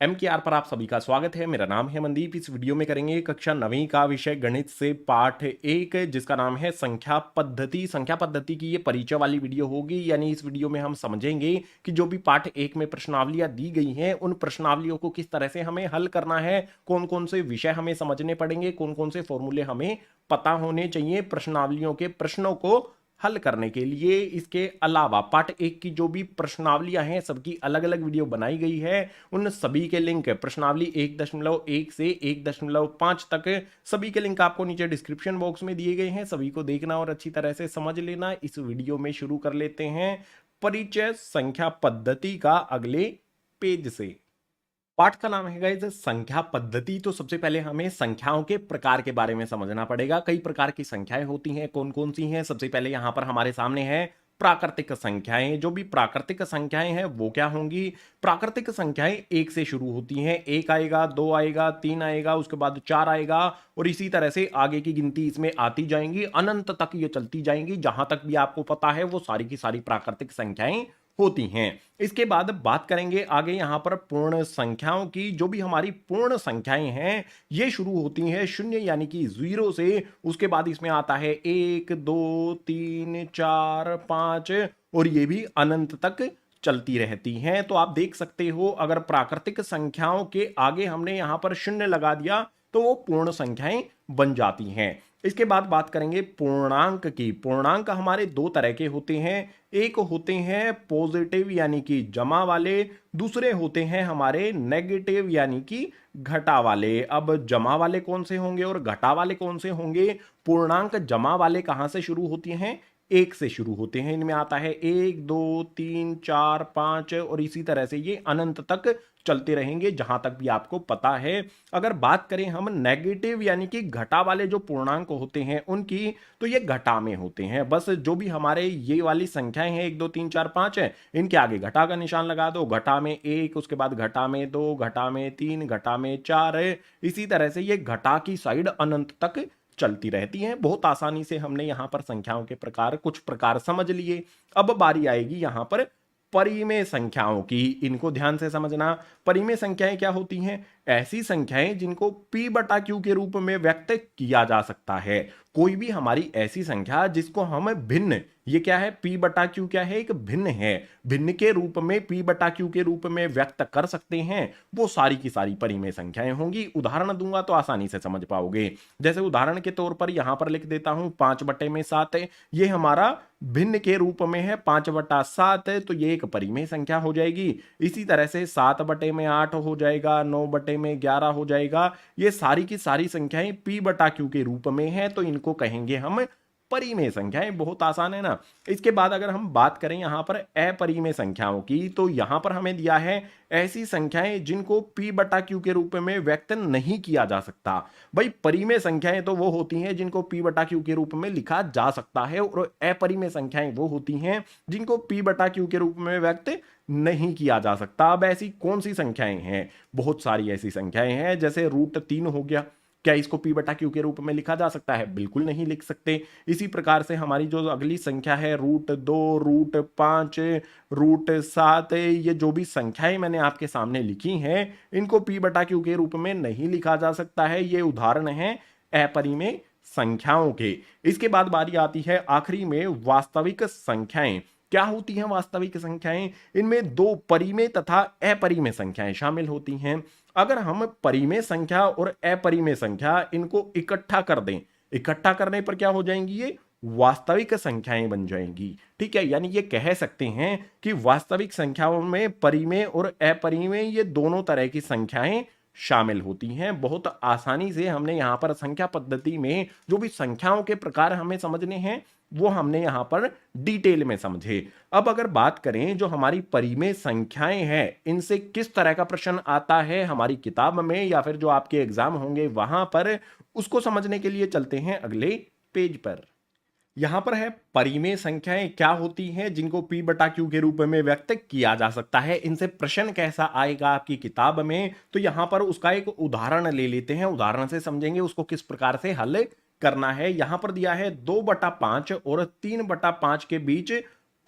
MKR पर आप सभी का स्वागत है। मेरा नाम है मनदीप। इस वीडियो में करेंगे कक्षा 9वीं का विषय गणित से पाठ 1 जिसका नाम है संख्या पद्धति। संख्या पद्धति की ये परिचय वाली वीडियो होगी, यानी इस वीडियो में हम समझेंगे कि जो भी पाठ 1 में प्रश्नावलियां दी गई हैं उन प्रश्नावलियों को किस तरह से हमें हल करना है, कौन कौन से विषय हमें समझने पड़ेंगे, कौन कौन से फॉर्मूले हमें पता होने चाहिए प्रश्नावलियों के प्रश्नों को हल करने के लिए। इसके अलावा पार्ट 1 की जो भी प्रश्नावलियां हैं सबकी अलग अलग वीडियो बनाई गई है। उन सभी के लिंक प्रश्नावली 1.1 से 1.5 तक सभी के लिंक आपको नीचे डिस्क्रिप्शन बॉक्स में दिए गए हैं। सभी को देखना और अच्छी तरह से समझ लेना। इस वीडियो में शुरू कर लेते हैं परिचय संख्या पद्धति का अगले पेज से। पाठ का नाम है गाइस संख्या पद्धति। तो सबसे पहले हमें संख्याओं के प्रकार के बारे में समझना पड़ेगा। कई प्रकार की संख्याएं होती हैं, कौन कौन सी हैं। सबसे पहले यहां पर हमारे सामने है प्राकृतिक संख्याएं। जो भी प्राकृतिक संख्याएं हैं वो क्या होंगी? प्राकृतिक संख्याएं 1 से शुरू होती हैं। 1 आएगा, 2 आएगा, 3 आएगा, उसके बाद 4 आएगा और इसी तरह से आगे की गिनती इसमें आती जाएंगी, अनंत तक ये चलती जाएंगी। जहां तक भी आपको पता है वो सारी की सारी प्राकृतिक संख्याएं होती हैं। इसके बाद बात करेंगे आगे यहां पर पूर्ण संख्याओं की। जो भी हमारी पूर्ण संख्याएं हैं ये शुरू होती हैं शून्य यानी कि 0 से। उसके बाद इसमें आता है 1, 2, 3, 4, 5 और ये भी अनंत तक चलती रहती हैं। तो आप देख सकते हो अगर प्राकृतिक संख्याओं के आगे हमने यहां पर शून्य लगा दिया तो वो पूर्ण संख्याएं बन जाती हैं। इसके बाद बात करेंगे पूर्णांक की। पूर्णांक हमारे दो तरह के होते हैं। एक होते हैं पॉजिटिव यानी कि जमा वाले, दूसरे होते हैं हमारे नेगेटिव यानी कि घटा वाले। अब जमा वाले कौन से होंगे और घटा वाले कौन से होंगे? पूर्णांक जमा वाले कहां से शुरू होती हैं? 1 से शुरू होते हैं। इनमें आता है 1, 2, 3, 4, 5 और इसी तरह से ये अनंत तक चलते रहेंगे जहां तक भी आपको पता है। अगर बात करें हम नेगेटिव यानी कि घटा वाले जो पूर्णांक होते हैं उनकी, तो ये घटा में होते हैं। बस जो भी हमारे ये वाली संख्याएं हैं 1, 2, 3, 4, 5 है, इनके आगे घटा का निशान लगा दो। घटा में 1, उसके बाद घटा में 2, घटा में 3, घटा में 4 है। इसी तरह से ये घटा की साइड अनंत तक चलती रहती हैं। बहुत आसानी से हमने यहां पर संख्याओं के प्रकार कुछ प्रकार समझ लिए। अब बारी आएगी यहां पर परिमेय संख्याओं की। इनको ध्यान से समझना। परिमेय संख्याएं क्या होती हैं? ऐसी संख्याएं जिनको p बटा q के रूप में व्यक्त किया जा सकता है। कोई भी हमारी ऐसी संख्या जिसको हम भिन्न, ये क्या है? p बटा q क्या है? एक भिन्न है। भिन्न के रूप में p बटा q के रूप में व्यक्त कर सकते हैं, वो सारी की सारी परिमेय संख्याएं होंगी। उदाहरण दूंगा तो आसानी से समझ पाओगे। जैसे उदाहरण के तौर पर यहां पर लिख देता हूं 5/7 है। ये हमारा भिन्न के रूप में है 5/7 है, तो ये एक परिमेय संख्या हो जाएगी। इसी तरह से 7/8 हो जाएगा, 9/11 हो जाएगा। ये सारी की सारी संख्याएं p बटा q के रूप में है, तो इनको कहेंगे हम परिमेय संख्याएं। बहुत आसान है ना। इसके बाद अगर हम बात करें यहां पर अपरिमेय संख्याओं की, तो यहां पर हमें दिया है ऐसी संख्याएं जिनको p बटा q के रूप में व्यक्त नहीं किया जा सकता। भाई परिमेय संख्याएं तो वो होती हैं जिनको p बटा q के रूप में लिखा जा सकता है, और अपरिमेय संख्याएं वो होती हैं जिनको p बटा q के रूप में व्यक्त नहीं किया जा सकता। अब ऐसी कौन सी संख्याएं हैं? बहुत सारी ऐसी संख्याएं हैं। जैसे √3 हो गया, क्या इसको p बटा q के रूप में लिखा जा सकता है? बिल्कुल नहीं लिख सकते। इसी प्रकार से हमारी जो अगली संख्या है √2, √5, √7, ये जो भी संख्याएं मैंने आपके सामने लिखी हैं इनको p बटा q के रूप में नहीं लिखा जा सकता है। ये उदाहरण है अपरिमेय संख्याओं के। इसके बाद बारी आती है आखिरी में वास्तविक संख्याएं। क्या होती हैं वास्तविक संख्याएं? इनमें दो परिमेय तथा अपरिमेय संख्याएं शामिल होती हैं। अगर हम परिमेय संख्या और अपरिमेय संख्या इनको इकट्ठा कर दें, इकट्ठा करने पर क्या हो जाएंगी? ये वास्तविक संख्याएं बन जाएंगी। ठीक है, यानी ये कह सकते हैं कि वास्तविक संख्याओं में परिमेय और अपरिमेय ये दोनों तरह की संख्याएं शामिल होती हैं। बहुत आसानी से हमने यहां पर संख्या पद्धति में जो भी संख्याओं के प्रकार हमें समझने हैं वो हमने यहां पर डिटेल में समझे। अब अगर बात करें जो हमारी परिमेय संख्याएं हैं इनसे किस तरह का प्रश्न आता है हमारी किताब में या फिर जो आपके एग्जाम होंगे वहां पर, उसको समझने के लिए चलते हैं अगले पेज पर। यहां पर है परिमेय संख्याएं क्या होती हैं जिनको p बटा q के रूप में व्यक्त किया जा सकता है। इनसे प्रश्न कैसा आएगा आपकी किताब में, तो यहां पर उसका एक उदाहरण ले लेते हैं। उदाहरण से समझेंगे उसको किस प्रकार से हल करना है। यहां पर दिया है 2/5 और 3/5 के बीच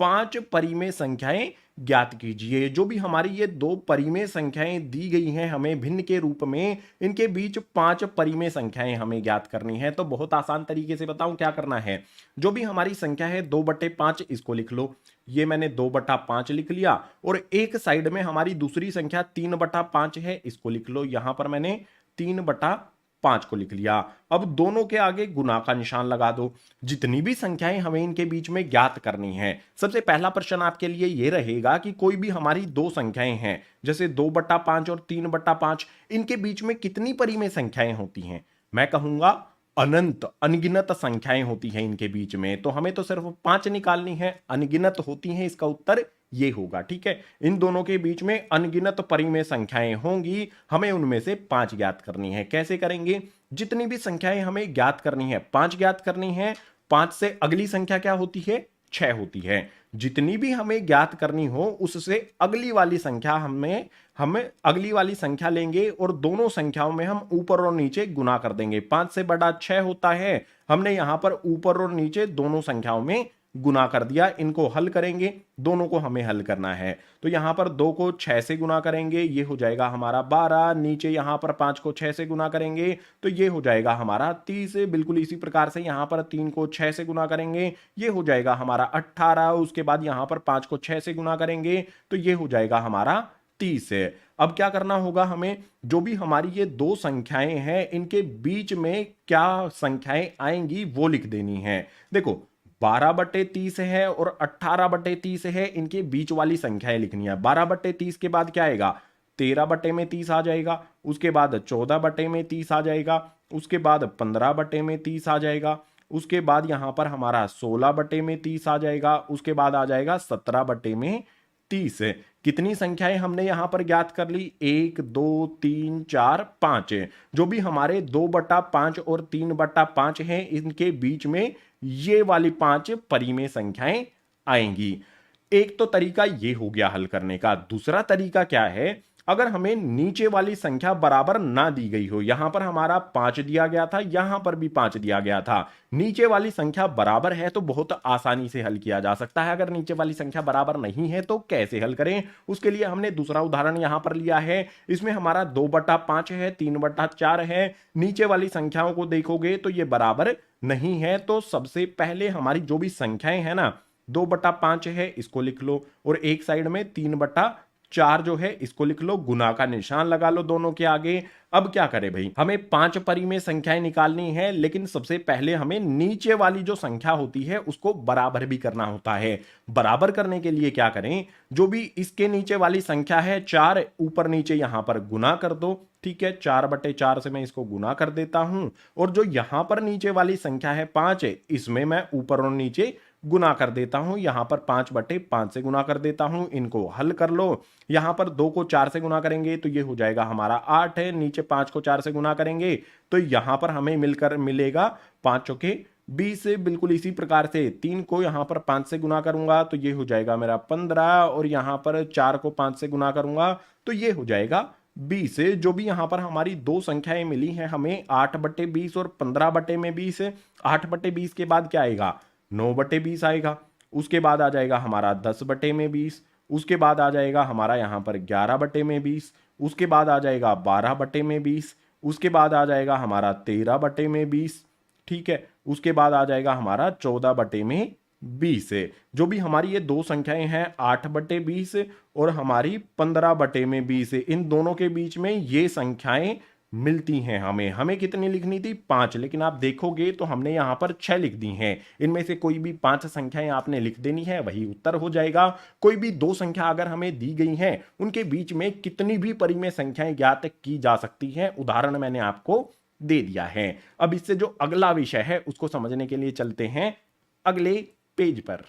5 परिमेय संख्याएं ज्ञात कीजिए। जो भी हमारी ये 2 परिमेय संख्याएं दी गई हैं हमें भिन्न के रूप में, इनके बीच 5 परिमेय संख्याएं हमें ज्ञात करनी है। तो बहुत आसान तरीके से बताऊं क्या करना है। जो भी हमारी संख्या है 2/5 इसको लिख लो। ये मैंने 2/5 लिख लिया। और एक साइड में हमारी दूसरी संख्या 3/5 है, इसको लिख लो। यहां पर मैंने 3/5 को लिख लिया। अब दोनों के आगे गुना का निशान लगा दो। जितनी भी संख्याएं हमें इनके बीच में ज्ञात करनी है, सबसे पहला प्रश्न आपके लिए यह रहेगा कि कोई भी हमारी 2 संख्याएं हैं, जैसे 2/5 और 3/5, इनके बीच में कितनी परिमेय संख्याएं होती हैं। मैं कहूंगा अनंत, अनगिनत संख्याएं होती हैं इनके बीच में। तो हमें तो सिर्फ 5 निकालनी है, अनगिनत होती हैं, इसका उत्तर ये होगा। ठीक है, इन दोनों के बीच में अनगिनत परिमेय संख्याएं होंगी, हमें उनमें से 5 ज्ञात करनी है। कैसे करेंगे। जितनी भी संख्याएं हमें ज्ञात करनी है, 5 ज्ञात करनी है। 5 से अगली संख्या क्या होती है, 6 होती है। जितनी भी हमें ज्ञात करनी हो उससे अगली वाली संख्या हमें अगली वाली संख्या लेंगे और दोनों संख्याओं में हम ऊपर और नीचे गुना कर देंगे। 5 से बड़ा 6 होता है, हमने यहां पर ऊपर और नीचे दोनों संख्याओं में गुना कर दिया। इनको हल करेंगे, दोनों को हमें हल करना है। तो यहां पर 2 को 6 से गुना करेंगे, ये हो जाएगा हमारा 12। नीचे यहां पर 5 को 6 से गुना करेंगे तो ये हो जाएगा हमारा 30। बिल्कुल इसी प्रकार से यहां पर 3 को 6 से गुना करेंगे, ये हो जाएगा हमारा 18। उसके बाद यहां पर 5 को 6 से गुना करेंगे तो ये हो जाएगा हमारा 30 है। अब क्या करना होगा हमें, जो भी हमारी ये 2 संख्याएं हैं इनके बीच में क्या संख्याएं आएंगी वो लिख देनी है। देखो 12/30 है और 18/30 है, इनके बीच वाली संख्याएं लिखनी है। 12/30 के बाद क्या आएगा, 13/30 आ जाएगा। उसके बाद 14/30 आ जाएगा। उसके बाद 15/30 आ जाएगा। उसके बाद यहां पर हमारा 16/30 आ जाएगा। उसके बाद आ जाएगा 17/30। कितनी संख्याएं हमने यहां पर ज्ञात कर ली, 1 2 3 4 5। जो भी हमारे 2/5 और 3/5 हैं इनके बीच में ये वाली 5 परिमेय संख्याएं आएंगी। एक तो तरीका ये हो गया हल करने का। दूसरा तरीका क्या है, अगर हमें नीचे वाली संख्या बराबर ना दी गई हो, यहां पर हमारा 5 दिया गया था, यहां पर भी 5 दिया गया था, नीचे वाली संख्या बराबर है तो बहुत आसानी से हल किया जा सकता है। अगर नीचे वाली संख्या बराबर नहीं है तो कैसे हल करें, उसके लिए हमने दूसरा उदाहरण यहां पर लिया है। इसमें हमारा 2/5 है, 3/4 है। नीचे वाली संख्याओं को देखोगे तो ये बराबर नहीं है। तो सबसे पहले हमारी जो भी संख्याएं हैं ना, 2/5 है इसको लिख लो और एक साइड में 3/4 जो है इसको लिख लो। गुना का निशान लगा लो दोनों के आगे। अब क्या करें भाई, हमें 5 परिमेय संख्याएं निकालनी है, लेकिन सबसे पहले हमें नीचे वाली जो संख्या होती है उसको बराबर भी करना होता है। बराबर करने के लिए क्या करें, जो भी इसके नीचे वाली संख्या है 4, ऊपर नीचे यहां पर गुना कर दो। ठीक है, 4/4 से मैं इसको गुना कर देता हूं। और जो यहां पर नीचे वाली संख्या है 5, इसमें मैं ऊपर और नीचे गुना कर देता हूं। यहां पर 5/5 से गुना कर देता हूं। इनको हल कर लो। यहां पर 2 को 4 से गुना करेंगे तो ये हो जाएगा हमारा 8 है। नीचे 5 को 4 से गुना करेंगे तो यहां पर हमें मिलकर मिलेगा 5 चौके 20। बिल्कुल इसी प्रकार से 3 को यहां पर 5 से गुना करूंगा तो ये हो जाएगा मेरा 15। और यहां पर 4 को 5 से गुना करूंगा तो ये हो जाएगा 20। जो भी यहां पर हमारी 2 संख्याएं मिली हैं हमें, 8/20 और 15/20। 8/20 के बाद क्या आएगा, 9/20 आएगा। उसके बाद आ जाएगा हमारा 10/20। उसके बाद आ जाएगा हमारा यहां पर 11/20। उसके बाद आ जाएगा 12/20। उसके बाद आ जाएगा हमारा 13/20। ठीक है, उसके बाद आ जाएगा हमारा 14/20। जो भी हमारी ये 2 संख्याएं हैं 8/20 और हमारी 15/20, इन दोनों के बीच में ये संख्याएं मिलती हैं। हमें कितनी लिखनी थी, 5, लेकिन आप देखोगे तो हमने यहां पर 6 लिख दी हैं। इनमें से कोई भी 5 संख्याएं आपने लिख देनी है, वही उत्तर हो जाएगा। कोई भी 2 संख्या अगर हमें दी गई हैं उनके बीच में कितनी भी परिमेय संख्याएं ज्ञात की जा सकती हैं, उदाहरण मैंने आपको दे दिया है। अब इससे जो अगला विषय है उसको समझने के लिए चलते हैं अगले पेज पर।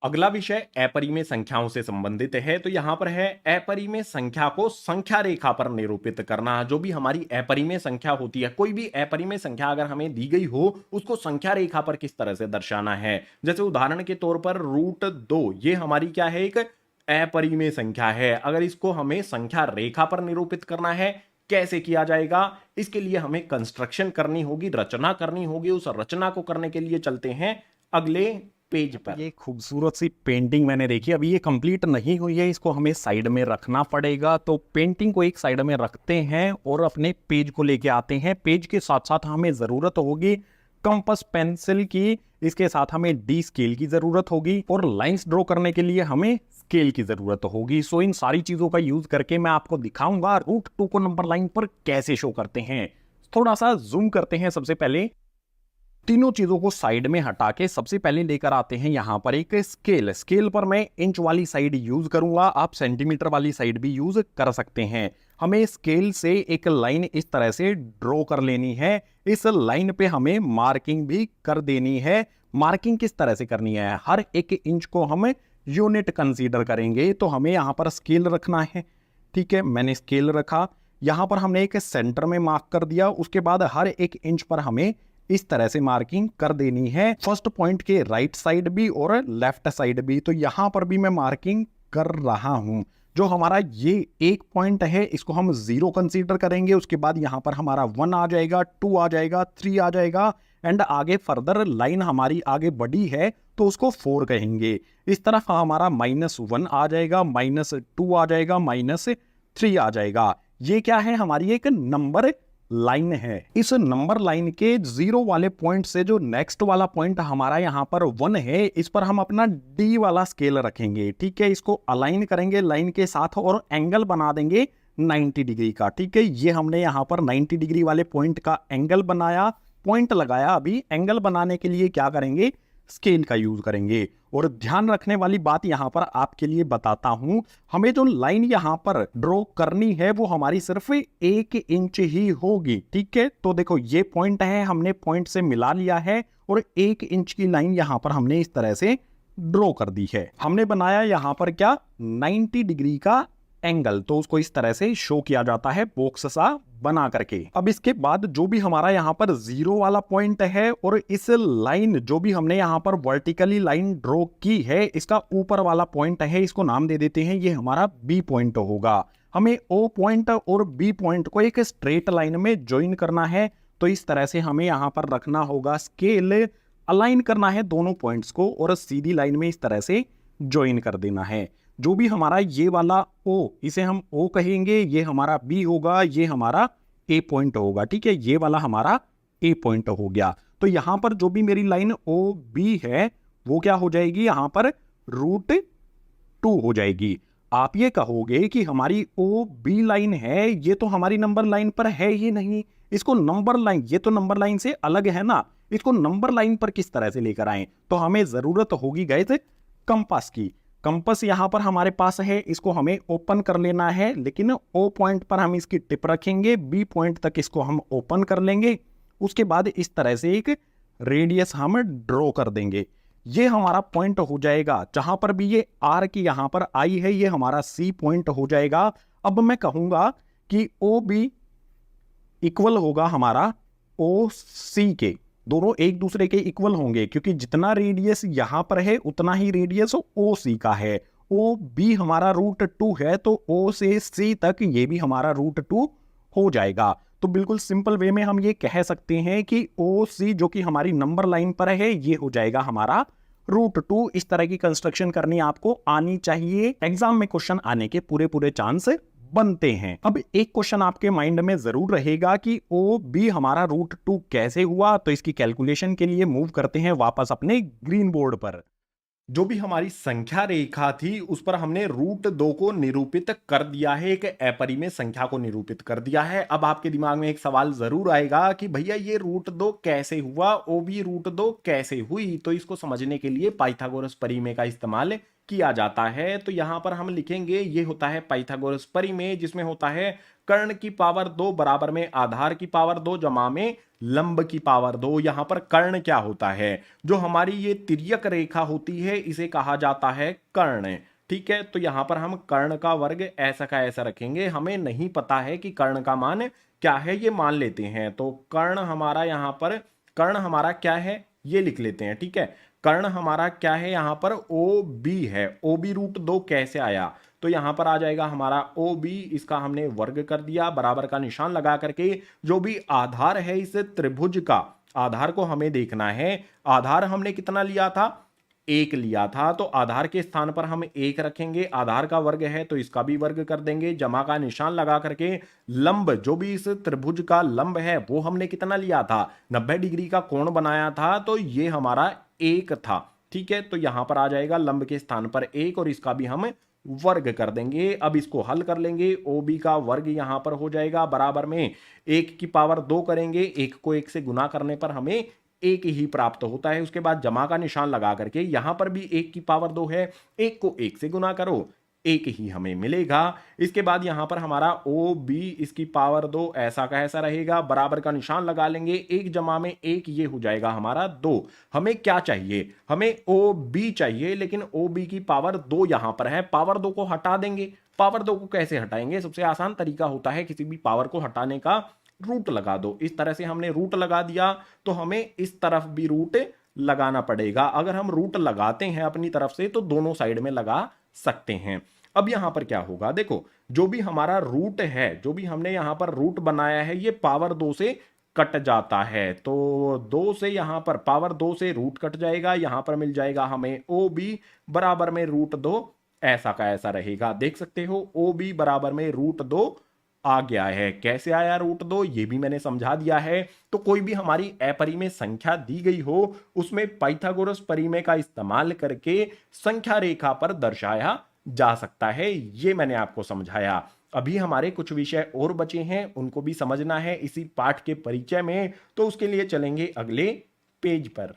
अगला विषय अपरिमेय संख्याओं से संबंधित है। तो यहां पर है अपरिमेय संख्या को संख्या रेखा पर निरूपित करना। जो भी हमारी अपरिमेय संख्या होती है, कोई भी अपरिमेय संख्या अगर हमें दी गई हो उसको संख्या रेखा पर किस तरह से दर्शाना है। जैसे उदाहरण के तौर पर √2, ये हमारी क्या है, एक अपरिमेय संख्या है। अगर इसको हमें संख्या रेखा पर निरूपित करना है, कैसे किया जाएगा, इसके लिए हमें कंस्ट्रक्शन करनी होगी, रचना करनी होगी। उस रचना को करने के लिए चलते हैं अगले पेज पर। ये खूबसूरत सी पेंटिंग मैंने देखी, अभी ये कंप्लीट नहीं हुई है, इसको हमें साइड में रखना पड़ेगा। तो पेंटिंग को एक साइड में रखते हैं और अपने पेज को लेके आते हैं। पेज के साथ साथ हमें ज़रूरत होगी कंपास पेंसिल की, इसके साथ हमें डी स्केल की ज़रूरत होगी और लाइंस ड्रॉ करने के लिए हमें स्केल की ज़रूरत होगी। सो इन सारी चीज़ों का यूज़ करके मैं आपको दिखाऊंगा रूट 2 को नंबर लाइन पर कैसे शो करते हैं। थोड़ा सा जूम करते हैं। सबसे पहले तीनों चीजों को साइड में हटा के सबसे पहले लेकर आते हैं यहां पर एक स्केल। स्केल पर मैं इंच वाली साइड यूज करूंगा, आप सेंटीमीटर वाली साइड भी यूज कर सकते हैं। हमें स्केल से एक लाइन इस तरह से ड्रॉ कर लेनी है। इस लाइन पे हमें मार्किंग भी कर देनी है। मार्किंग किस तरह से करनी है, हर एक इंच को हम यूनिट कंसीडर करेंगे। तो हमें यहां पर स्केल रखना है, ठीक है, मैंने स्केल रखा। यहां पर हमने एक सेंटर में मार्क कर दिया, उसके बाद हर एक इंच पर हमें इस तरह से मार्किंग कर देनी है, फर्स्ट पॉइंट के राइट साइड भी और लेफ्ट साइड भी। तो यहां पर भी मैं मार्किंग कर रहा हूं। जो हमारा ये एक पॉइंट है इसको हम 0 कंसीडर करेंगे, उसके बाद यहां पर हमारा 1 आ जाएगा, 2 आ जाएगा, 3 आ जाएगा एंड आगे फर्दर लाइन हमारी आगे बढ़ी है तो उसको 4 कहेंगे। इस तरफ हमारा -1 आ जाएगा, -2 आ जाएगा, -3 आ जाएगा। ये क्या है, हमारी एक नंबर लाइन है। इस नंबर लाइन के 0 वाले पॉइंट से जो नेक्स्ट वाला पॉइंट हमारा यहां पर 1 है, इस पर हम अपना डी वाला स्केल रखेंगे, ठीक है। इसको अलाइन करेंगे लाइन के साथ और एंगल बना देंगे 90 डिग्री का, ठीक है। ये हमने यहां पर 90 डिग्री वाले पॉइंट का एंगल बनाया, पॉइंट लगाया। अभी एंगल बनाने के लिए क्या करेंगे, स्केल का यूज करेंगे। और ध्यान रखने वाली बात यहां पर आपके लिए बताता हूं, हमें जो लाइन यहां पर ड्रॉ करनी है वो हमारी सिर्फ 1 इंच ही होगी, ठीक है। तो देखो ये पॉइंट है, हमने पॉइंट से मिला लिया है और 1 इंच की लाइन यहां पर हमने इस तरह से ड्रॉ कर दी है। हमने बनाया यहां पर क्या, 90 डिग्री का एंगल। तो उसको इस तरह से शो किया जाता है बॉक्स सा बना करके। अब इसके बाद जो भी हमारा यहां पर 0 वाला पॉइंट है और इस लाइन जो भी हमने यहां पर वर्टिकली लाइन ड्रॉ की है, इसका ऊपर वाला पॉइंट है, इसको नाम दे देते हैं, ये हमारा बी पॉइंट होगा। हमें ओ पॉइंट और बी पॉइंट को एक स्ट्रेट लाइन में ज्वाइन करना है। तो इस तरह से हमें यहां पर रखना होगा स्केल, अलाइन करना है दोनों पॉइंट्स को और सीधी लाइन में इस तरह से ज्वाइन कर देना है। जो भी हमारा ये वाला ओ, इसे हम ओ कहेंगे, ये हमारा बी होगा, ये हमारा ए पॉइंट होगा, ठीक है। ये वाला हमारा ए पॉइंट हो गया। तो यहां पर जो भी मेरी लाइन ओ बी है वो क्या हो जाएगी, यहां पर √2 हो जाएगी। आप ये कहोगे कि हमारी ओ बी लाइन है, ये तो हमारी नंबर लाइन पर है ही नहीं, इसको नंबर लाइन, ये तो नंबर लाइन से अलग है ना, इसको नंबर लाइन पर किस तरह से लेकर आए। तो हमें जरूरत होगी गाइस कंपास की। कंपास यहां पर हमारे पास है, इसको हमें ओपन कर लेना है, लेकिन ओ पॉइंट पर हम इसकी टिप रखेंगे, बी पॉइंट तक इसको हम ओपन कर लेंगे। उसके बाद इस तरह से एक रेडियस हम ड्रॉ कर देंगे। ये हमारा पॉइंट हो जाएगा। जहां पर भी ये आर की यहां पर आई है, ये हमारा सी पॉइंट हो जाएगा। अब मैं कहूंगा कि ओ बी इक्वल होगा हमारा ओ सी के, दोनों एक दूसरे के इक्वल होंगे, क्योंकि जितना रेडियस यहां पर है उतना ही रेडियस ओ सी का है। ओ बी हमारा √2 है, तो ओ से सी तक ये भी हमारा √2 हो जाएगा। तो बिल्कुल सिंपल वे में हम ये कह सकते हैं कि ओ सी जो कि हमारी नंबर लाइन पर है, ये हो जाएगा हमारा √2। इस तरह की कंस्ट्रक्शन करनी आपको आनी चाहिए, एग्जाम में क्वेश्चन आने के पूरे पूरे चांस बनते हैं। अब एक क्वेश्चन आपके माइंड में जरूर रहेगा कि ओ बी हमारा √2 कैसे हुआ। तो इसकी कैलकुलेशन के लिए मूव करते हैं वापस अपने ग्रीन बोर्ड पर। जो भी हमारी संख्या रेखा थी उस पर हमने √2 को निरूपित कर दिया है, एक अपरिमेय संख्या को निरूपित कर दिया है। अब आपके दिमाग में एक सवाल जरूर आएगा कि भैया ये √2 कैसे हुआ, ओ बी √2 कैसे हुई। तो इसको समझने के लिए पाइथागोरस परिमेय का इस्तेमाल किया जाता है। तो यहां पर हम लिखेंगे, ये होता है पाइथागोरस परिमेय, जिसमें होता है कर्ण की पावर 2 बराबर में आधार की पावर 2 जमा में लंब की पावर 2। यहां पर कर्ण क्या होता है, जो हमारी ये तिर्यक रेखा होती है इसे कहा जाता है कर्ण, ठीक है। तो यहां पर हम कर्ण का वर्ग ऐसा का ऐसा रखेंगे। हमें नहीं पता है कि कर्ण का मान क्या है, ये मान लेते हैं। तो कर्ण हमारा यहां पर, कर्ण हमारा क्या है ये लिख लेते हैं, ठीक है। कर्ण हमारा क्या है, यहां पर ओ बी है। ओ बी √2 कैसे आया, तो यहां पर आ जाएगा हमारा ओ बी, इसका हमने वर्ग कर दिया, बराबर का निशान लगा करके। जो भी आधार है इस त्रिभुज का, आधार को हमें देखना है। आधार हमने कितना लिया था, 1 लिया था, तो आधार के स्थान पर हम 1 रखेंगे। आधार का वर्ग है तो इसका भी वर्ग कर देंगे, जमा का निशान लगा करके लंब, जो भी इस त्रिभुज का लंब है वो हमने कितना लिया था, 90 डिग्री का कोण बनाया था, तो ये हमारा 1 था। ठीक है, तो यहां पर आ जाएगा लंब के स्थान पर 1 और इसका भी हम वर्ग कर देंगे। अब इसको हल कर लेंगे, OB का वर्ग यहां पर हो जाएगा बराबर में 1 की पावर 2 करेंगे, 1 को 1 से गुना करने पर हमें 1 ही प्राप्त होता है। उसके बाद जमा का निशान लगा करके यहां पर भी 1 की पावर 2 है, 1 को 1 से गुना करो, 1 ही हमें मिलेगा। इसके बाद यहां पर हमारा OB इसकी पावर 2 ऐसा का ऐसा रहेगा, बराबर का निशान लगा लेंगे, 1 जमा में 1 ये हो जाएगा हमारा 2। हमें क्या चाहिए, हमें OB चाहिए, लेकिन OB की पावर 2 यहां पर है, पावर 2 को हटा देंगे। पावर 2 को कैसे हटाएंगे, सबसे आसान तरीका होता है किसी भी पावर को हटाने का, रूट लगा दो। इस तरह से हमने रूट लगा दिया, तो हमें इस तरफ भी रूट लगाना पड़ेगा। अगर हम रूट लगाते हैं अपनी तरफ से तो दोनों साइड में लगा सकते हैं। अब यहां पर क्या होगा, देखो जो भी हमारा रूट है, जो भी हमने यहां पर रूट बनाया है, ये पावर 2 से कट जाता है, तो 2 से यहां पर पावर 2 से रूट कट जाएगा, यहां पर मिल जाएगा हमें OB बराबर में √2, ऐसा का ऐसा रहेगा। देख सकते हो OB बराबर में √2 आ गया है। कैसे आया √2 ये भी मैंने समझा दिया है। तो कोई भी हमारी अपरिमेय संख्या दी गई हो, उसमें पाइथागोरस परिमेय का इस्तेमाल करके संख्या रेखा पर दर्शाया जा सकता है, ये मैंने आपको समझाया। अभी हमारे कुछ विषय और बचे हैं, उनको भी समझना है इसी पाठ के परिचय में, तो उसके लिए चलेंगे अगले पेज पर।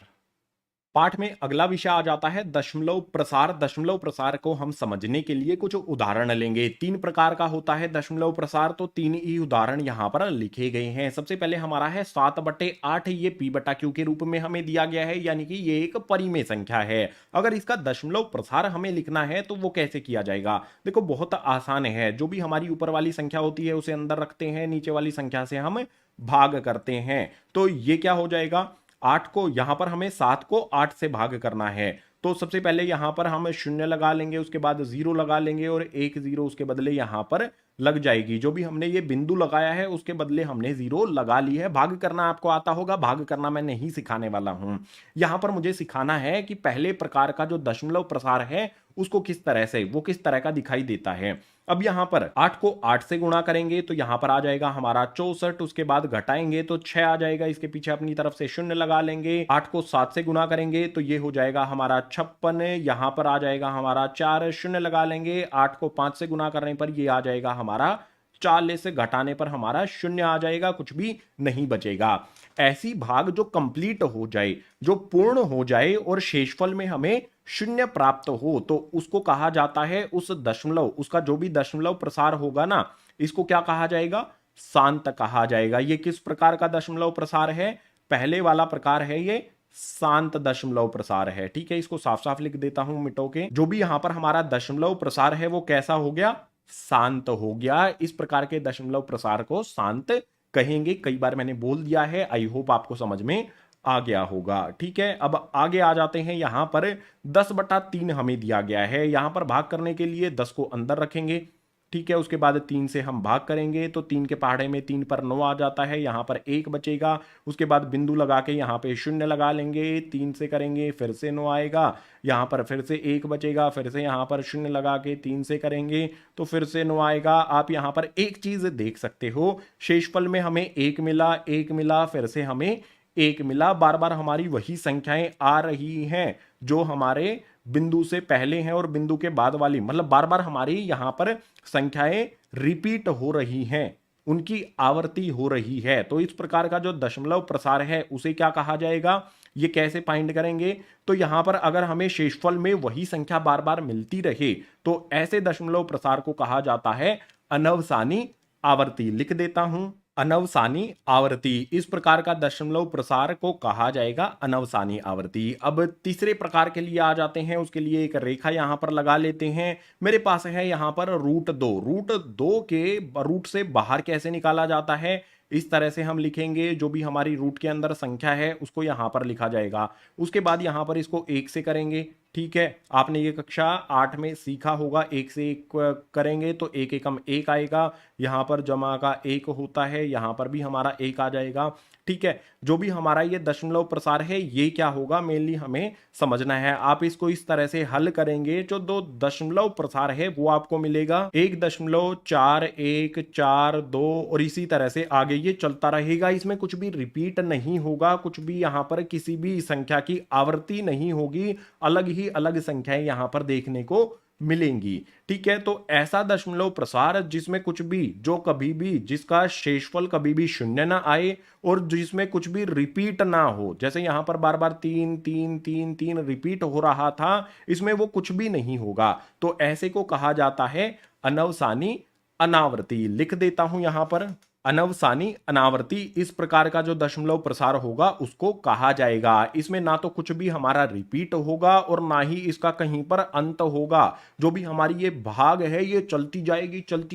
पाठ में अगला विषय आ जाता है दशमलव प्रसार। दशमलव प्रसार को हम समझने के लिए कुछ उदाहरण लेंगे। 3 प्रकार का होता है दशमलव प्रसार, तो 3 ही उदाहरण यहां पर लिखे गए हैं। सबसे पहले हमारा है 7/8, ये P/Q के रूप में हमें दिया गया है, यानी कि ये एक परिमेय संख्या है। अगर इसका दशमलव प्रसार हमें लिखना है तो वो कैसे किया जाएगा, देखो बहुत आसान है। जो भी हमारी ऊपर वाली संख्या होती है उसे अंदर रखते हैं, नीचे वाली संख्या से हम भाग करते हैं, तो ये क्या हो जाएगा, 8 को यहां पर हमें 7 को 8 से भाग करना है, तो सबसे पहले यहां पर हम 0 लगा लेंगे, उसके बाद 0 लगा लेंगे और एक 0 उसके बदले यहां पर लग जाएगी। जो भी हमने ये बिंदु लगाया है उसके बदले हमने 0 लगा ली है। भाग करना आपको आता होगा, भाग करना मैं नहीं सिखाने वाला हूं। यहां पर मुझे सिखाना है कि पहले प्रकार का जो दशमलव प्रसार है उसको किस तरह से, वो किस तरह का दिखाई देता है। अब यहां पर 8 को 8 से गुणा करेंगे तो यहां पर आ जाएगा हमारा 64, उसके बाद घटाएंगे तो 6 आ जाएगा, इसके पीछे अपनी तरफ से 0 लगा लेंगे। 8 को 7 से गुणा करेंगे तो ये हो जाएगा हमारा 56, यहां पर आ जाएगा हमारा 4, 0 लगा लेंगे। 8 को 5 से गुणा करने पर ये आ जाएगा हमारा 40, घटाने पर हमारा 0 आ जाएगा, कुछ भी नहीं बचेगा। ऐसी भाग जो कंप्लीट हो जाए, जो पूर्ण हो जाए और शेषफल में हमें 0 प्राप्त हो, तो उसको कहा जाता है, उस दशमलव, उसका जो भी दशमलव प्रसार होगा ना, इसको क्या कहा जाएगा, शांत कहा जाएगा। ये किस प्रकार का दशमलव प्रसार है, पहले वाला प्रकार है, ये शांत दशमलव प्रसार है। ठीक है, इसको साफ साफ लिख देता हूं मिटो के। जो भी यहां पर हमारा दशमलव प्रसार है वो कैसा हो गया, शांत हो गया। इस प्रकार के दशमलव प्रसार को शांत कहेंगे। कई बार मैंने बोल दिया है, आई होप आपको समझ में आ गया होगा। ठीक है, अब आगे आ जाते हैं। यहां पर 10/3 हमें दिया गया है, यहां पर भाग करने के लिए 10 को अंदर रखेंगे। ठीक है, उसके बाद 3 से हम भाग करेंगे तो 3 के पहाड़े में 3 पर 9 आ जाता है, यहां पर 1 बचेगा। उसके बाद बिंदु लगा के यहां पे 0 लगा लेंगे, 3 से करेंगे फिर से 9 आएगा, यहां पर फिर से 1 बचेगा, फिर से यहां पर 0 लगा के 3 से करेंगे तो फिर से 9 आएगा। आप यहां पर एक चीज देख सकते हो, शेषफल में हमें 1 मिला, 1 मिला, फिर से हमें 1 मिला। बार बार हमारी वही संख्याएं आ रही हैं जो हमारे बिंदु से पहले हैं और बिंदु के बाद वाली, मतलब बार बार हमारी यहां पर संख्याएं रिपीट हो रही हैं, उनकी आवर्ती हो रही है। तो इस प्रकार का जो दशमलव प्रसार है उसे क्या कहा जाएगा, ये कैसे फाइंड करेंगे, तो यहां पर अगर हमें शेषफल में वही संख्या बार बार मिलती रहे तो ऐसे दशमलव प्रसार को कहा जाता है अनवसानी आवर्ती। लिख देता हूं, अनवसानी आवर्ती। इस प्रकार का दशमलव प्रसार को कहा जाएगा अनवसानी आवर्ती। अब तीसरे प्रकार के लिए आ जाते हैं, उसके लिए एक रेखा यहां पर लगा लेते हैं। मेरे पास है यहां पर √2। √2 के रूट से बाहर कैसे निकाला जाता है, इस तरह से हम लिखेंगे। जो भी हमारी रूट के अंदर संख्या है उसको यहां पर लिखा जाएगा, उसके बाद यहां पर इसको 1 से करेंगे। ठीक है, आपने ये कक्षा 8 में सीखा होगा, 1 से 1 करेंगे तो 1 एकम 1 आएगा, यहाँ पर जमा का 1 होता है, यहाँ पर भी हमारा 1 आ जाएगा। ठीक है, जो भी हमारा ये दशमलव प्रसार है ये क्या होगा मेनली हमें समझना है। आप इसको इस तरह से हल करेंगे, जो दो दशमलव प्रसार है वो आपको मिलेगा 1.4142 और इसी तरह से आगे ये चलता रहेगा। इसमें कुछ भी रिपीट नहीं होगा, कुछ भी यहाँ पर किसी भी संख्या की आवृत्ति नहीं होगी, अलग ही अलग संख्याएं यहाँ पर देखने को मिलेंगी। ठीक है, तो ऐसा दशमलव प्रसार जिसमें कुछ भी, जो कभी भी, जिसका शेषफल कभी भी शून्य ना आए और जिसमें कुछ भी रिपीट ना हो, जैसे यहां पर बार बार 3 3 3 3 रिपीट हो रहा था, इसमें वो कुछ भी नहीं होगा, तो ऐसे को कहा जाता है अनवसानी अनावर्ती। लिख देता हूं यहां पर अनवसानी अनावर्ती, इस प्रकार का जो दशमलव प्रसार होगा उसको कहा जाएगा। इसमें ना तो कुछ भी हमारा रिपीट होगा और ना ही इसका कहीं पर अंत होगा। जो भी हमारी ये भाग है ये चलती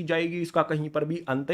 जाएगी, इसका कहीं पर भी अंत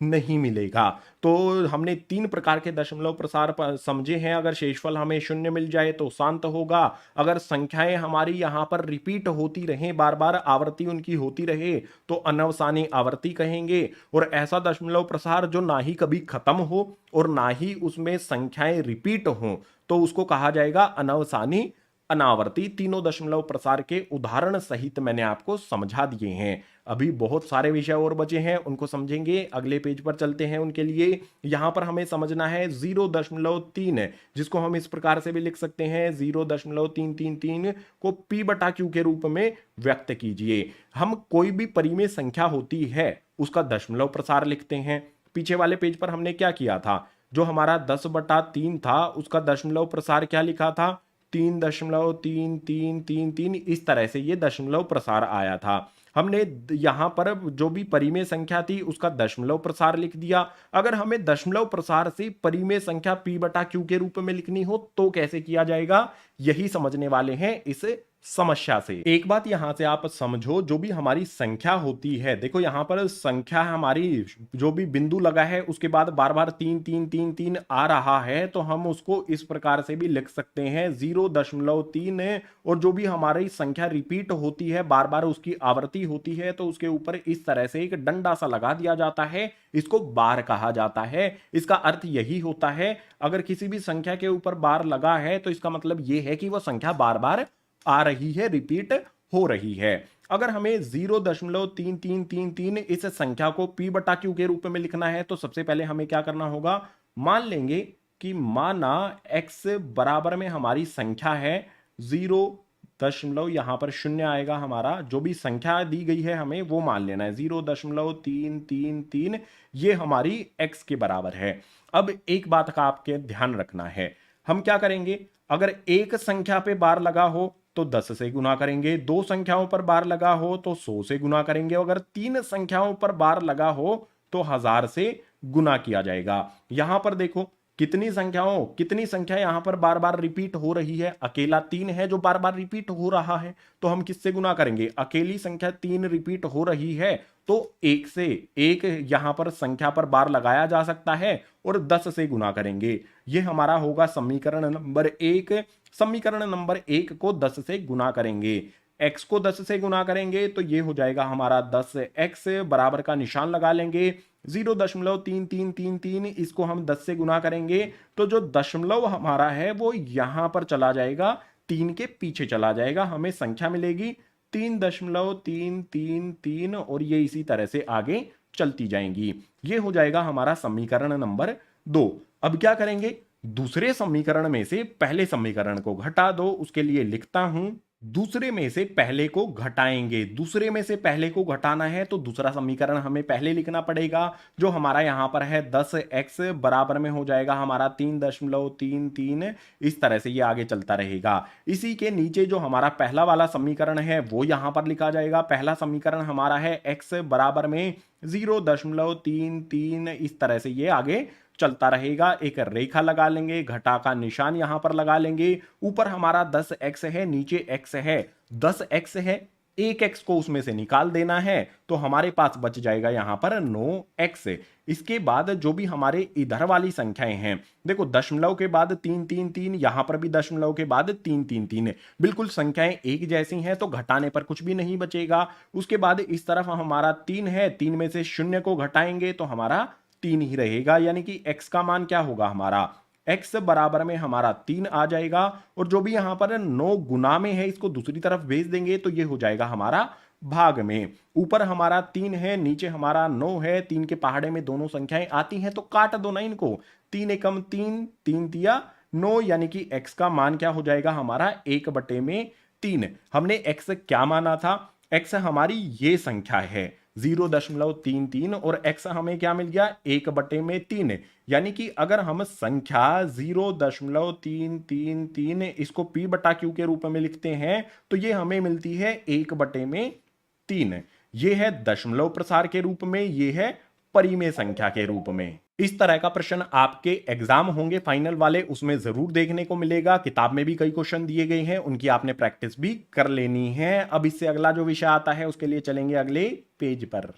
नहीं मिलेगा। तो हमने 3 प्रकार के दशमलव प्रसार समझे हैं। अगर शेषफल हमें शून्य मिल जाए तो शांत होगा, अगर संख्याएं हमारी यहां पर रिपीट होती रहें, बार बार आवृत्ति उनकी होती रहे तो अनवसानी आवर्ती कहेंगे। और ऐसा दशमलव प्रसार जो ना ही कभी खत्म हो और ना ही उसमें संख्याएं रिपीट हो तो उसको कहा जाएगा अनवसानी अनावर्ती। तीनों दशमलव प्रसार के उदाहरण सहित मैंने आपको समझा दिए हैं। अभी बहुत सारे विषय और बचे हैं, उनको समझेंगे। अगले पेज पर चलते हैं उनके लिए। यहां पर हमें समझना है 0.3, जिसको हम इस प्रकार से भी लिख सकते हैं 0.333 को P बटा Q के रूप में व्यक्त कीजिए। हम कोई भी परिमेय संख्या होती है उसका दशमलव प्रसार लिखते हैं। पीछे वाले पेज पर हमने क्या किया था, जो हमारा 10/3 था उसका दशमलव प्रसार क्या लिखा था, 3.3333, इस तरह से ये दशमलव प्रसार आया था। हमने यहां पर जो भी परिमेय संख्या थी उसका दशमलव प्रसार लिख दिया। अगर हमें दशमलव प्रसार से परिमेय संख्या P बटा Q के रूप में लिखनी हो तो कैसे किया जाएगा, यही समझने वाले हैं इस समस्या से। एक बात यहां से आप समझो, जो भी हमारी संख्या होती है, देखो यहां पर संख्या हमारी जो भी बिंदु लगा है उसके बाद बार बार 3 3 3 3 आ रहा है, तो हम उसको इस प्रकार से भी लिख सकते हैं 0.3। और जो भी हमारी संख्या रिपीट होती है, बार बार उसकी आवृत्ति होती है, तो उसके ऊपर इस तरह से एक डंडा सा लगा दिया जाता है, इसको बार कहा जाता है। इसका अर्थ यही होता है, अगर किसी भी संख्या के ऊपर बार लगा है तो इसका मतलब यह है कि वह संख्या बार बार आ रही है, रिपीट हो रही है। अगर हमें 0.3333 इस संख्या को P बटा Q के रूप में लिखना है तो सबसे पहले हमें क्या करना होगा, मान लेंगे कि माना x बराबर में हमारी संख्या है 0. यहां पर शून्य आएगा, हमारा जो भी संख्या दी गई है हमें वो मान लेना है 0.333, ये हमारी x के बराबर है। अब एक बात का आपके ध्यान रखना है, हम क्या करेंगे, अगर एक संख्या पे बार लगा हो तो 10 से गुना करेंगे, 2 संख्याओं पर बार लगा हो तो 100 से गुना करेंगे, अगर 3 संख्याओं पर बार लगा हो तो 1000 से गुना किया जाएगा। यहां पर देखो कितनी संख्या यहां पर बार बार रिपीट हो रही है, अकेला 3 है जो बार बार रिपीट हो रहा है, तो हम किससे गुना करेंगे, अकेली संख्या 3 रिपीट हो रही है तो 1 से, 1 यहां पर संख्या पर बार लगाया जा सकता है और 10 से गुना करेंगे। यह हमारा होगा समीकरण नंबर 1। समीकरण नंबर 1 को 10 से गुना करेंगे, x को 10 से गुना करेंगे तो ये हो जाएगा हमारा 10x, बराबर का निशान लगा लेंगे 0.3333, इसको हम 10 से गुना करेंगे तो जो दशमलव हमारा है वो यहां पर चला जाएगा, 3 के पीछे चला जाएगा, हमें संख्या मिलेगी 3.333 और ये इसी तरह से आगे चलती जाएंगी। ये हो जाएगा हमारा समीकरण नंबर 2। अब क्या करेंगे, दूसरे समीकरण में से पहले समीकरण को घटा दो, उसके लिए लिखता हूं दूसरे में से पहले को घटाएंगे। दूसरे में से पहले को घटाना है तो दूसरा समीकरण हमें पहले लिखना पड़ेगा, जो हमारा यहां पर है 10x बराबर में हो जाएगा हमारा 3.33, इस तरह से ये आगे चलता रहेगा। इसी के नीचे जो हमारा पहला वाला समीकरण है वो यहां पर लिखा जाएगा। पहला समीकरण हमारा है x बराबर में 0.33, इस तरह से ये आगे चलता रहेगा। एक रेखा लगा लेंगे, घटा का निशान यहां पर लगा लेंगे। ऊपर हमारा 10x है, नीचे x है, 10x है एक x को उसमें से निकाल देना है, तो हमारे पास बच जाएगा यहां पर 9x। इसके बाद जो भी हमारे इधर वाली संख्याएं हैं, देखो दशमलव के बाद 3 3 3, यहां पर भी दशमलव के बाद 3 3 3, बिल्कुल संख्याएं एक जैसी हैं, तो घटाने पर कुछ भी नहीं बचेगा। उसके बाद इस तरफ हमारा 3 है, 3 में से 0 को घटाएंगे तो हमारा 3 ही रहेगा, यानी कि x का मान क्या होगा हमारा, x बराबर में हमारा 3 आ जाएगा। और जो भी यहां पर 9 गुना में है, इसको दूसरी तरफ भेज देंगे तो ये हो जाएगा हमारा भाग में। ऊपर हमारा 3 है, नीचे हमारा 9 है, 3 के पहाड़े में दोनों संख्याएं आती हैं तो काट दो ना इनको, 3 एकम 3, 3 दिया 9, यानी कि x का मान क्या हो जाएगा हमारा 1/3। हमने x क्या माना था, x हमारी ये संख्या है 0.33 और x हमें क्या मिल गया 1/3, यानी कि अगर हम संख्या 0.333 इसको p बटा q के रूप में लिखते हैं तो ये हमें मिलती है 1/3। ये है दशमलव प्रसार के रूप में, ये है परिमेय संख्या के रूप में। इस तरह का प्रश्न आपके एग्जाम होंगे फाइनल वाले, उसमें जरूर देखने को मिलेगा। किताब में भी कई क्वेश्चन दिए गए हैं, उनकी आपने प्रैक्टिस भी कर लेनी है। अब इससे अगला जो विषय आता है उसके लिए चलेंगे अगले पेज पर।